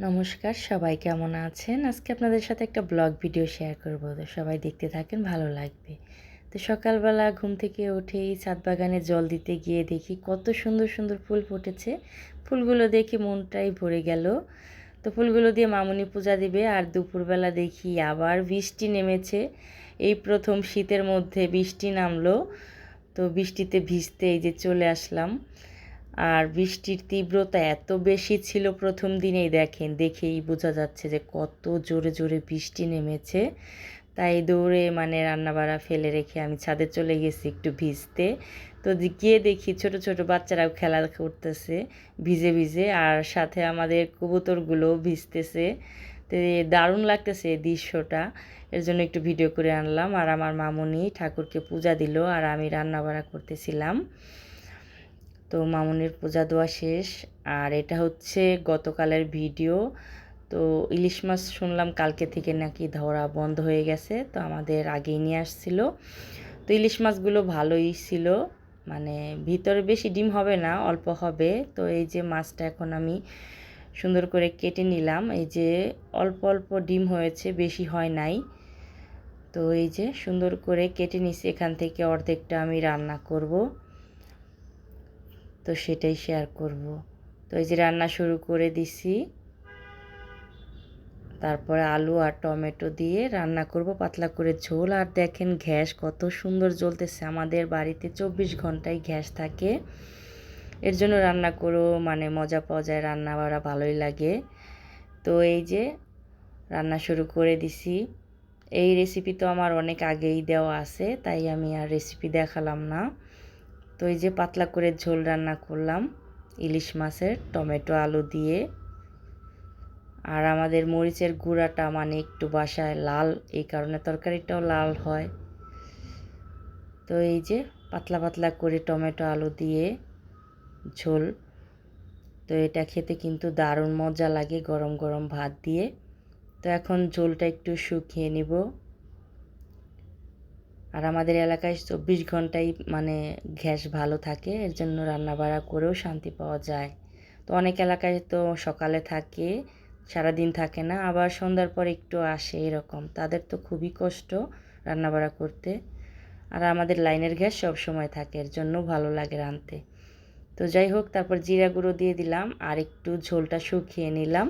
নমস্কার, সবাই কেমন আছেন? আজকে আপনাদের সাথে একটা ব্লগ ভিডিও শেয়ার করব। তো সবাই দেখতে থাকেন, ভালো লাগবে। তো সকালবেলা ঘুম থেকে উঠেই ছাদ বাগানে জল দিতে গিয়ে দেখি কত সুন্দর সুন্দর ফুল ফুটেছে। ফুলগুলো দেখে মনটাই ভরে গেল। তো ফুলগুলো দিয়ে মামুনি পূজা দিবে। আর দুপুরবেলা দেখি আবার বৃষ্টি নেমেছে। এই প্রথম শীতের মধ্যে বৃষ্টি নামলো। তো বৃষ্টিতে ভিজতে এই যে চলে আসলাম। আর বৃষ্টির তীব্রতা এত বেশি ছিল প্রথম দিনেই, দেখেই বোঝা যাচ্ছে যে কত জোরে জোরে বৃষ্টি নেমেছে। তাই দৌড়ে রান্নাবাড়া ফেলে রেখে আমি ছাদে চলে গেছি একটু ভিজতে। তো গিয়ে দেখি ছোট ছোট বাচ্চারাও খেলা করতেছে ভিজে ভিজে, আর সাথে আমাদের কবুতরগুলোও ভিজতেছে। তো দারুণ লাগতেছে এই দৃশ্যটা। এর জন্য একটু ভিডিও করে আনলাম। আর আমার মামুনি ঠাকুরকে পূজা দিল আর আমি রান্নাবাড়া করতেছিলাম। তো মামুনির পূজা দেওয়া শেষ। আর এটা হচ্ছে গতকালের ভিডিও। তো ইলিশ মাছ শুনলাম কালকে থেকে নাকি ধরা বন্ধ হয়ে গেছে, তো আমাদের আগেই নিয়ে আসছিল। তো ইলিশ মাছগুলো ভালোই ছিল, ভিতরে বেশি ডিম হবে না, অল্প হবে। তো এই যে মাছটা এখন আমি সুন্দর করে কেটে নিলাম। এই যে অল্প অল্প ডিম হয়েছে, বেশি হয় নাই। তো এই যে সুন্দর করে কেটে নিছি। এখান থেকে অর্ধেকটা আমি রান্না করব, তো সেটাই শেয়ার করব। তো এই যে রান্না শুরু করে দিছি। তারপরে আলু আর টমেটো দিয়ে রান্না করব পাতলা করে ঝোল। আর দেখেন গ্যাস কত সুন্দর জ্বলতেছে। আমাদের বাড়িতে 24 ঘন্টাই গ্যাস থাকে, এর জন্য রান্না করেও মজা পাওয়া যায়, রান্না বাড়া ভালোই লাগে। তো এই যে রান্না শুরু করে দিছি। এই রেসিপি তো আমার অনেক আগেই দেওয়া আছে, তাই আমি আর রেসিপি দেখালাম না। তো এই যে পাতলা করে ঝোল রান্না করলাম ইলিশ মাছের, টমেটো আলু দিয়ে। আর আমাদের মরিচের গুঁড়াটা একটু বাসায় লাল, এই কারণে তরকারিটাও লাল হয়। তো এই যে পাতলা পাতলা করে টমেটো আলু দিয়ে ঝোল। তো এটা খেতে কিন্তু দারুণ মজা লাগে গরম গরম ভাত দিয়ে। তো এখন ঝোলটা একটু শুকিয়ে নিব। আর আমাদের এলাকায় 24 ঘন্টাই গ্যাস ভালো থাকে, এর জন্য রান্নাবাড়া করেও শান্তি পাওয়া যায়। তো অনেক এলাকায় তো সকালে থাকে, সারাদিন থাকে না, আবার সন্ধ্যার পর একটু আসে, এরকম তাদের তো খুবই কষ্ট রান্নাবাড়া করতে। আর আমাদের লাইনের গ্যাস সব সময় থাকে, এর জন্য ভালো লাগে রাঁধতে। তো যাই হোক, তারপর জিরা গুঁড়ো দিয়ে দিলাম আর একটু ঝোলটা শুকিয়ে নিলাম।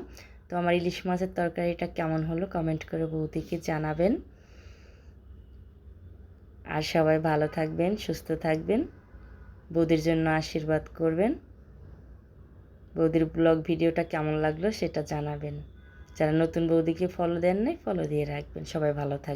তো আমার ইলিশ মাছের তরকারিটা কেমন হলো কমেন্ট করে বৌদিকে জানাবেন। আর সবাই ভালো থাকবেন, সুস্থ থাকবেন, বৌদির জন্য আশীর্বাদ করবেন। বৌদির ব্লগ ভিডিওটা কেমন লাগলো সেটা জানাবেন। যারা নতুন বৌদিকে ফলো দেন নাই, ফলো দিয়ে রাখবেন। সবাই ভালো থাকবেন।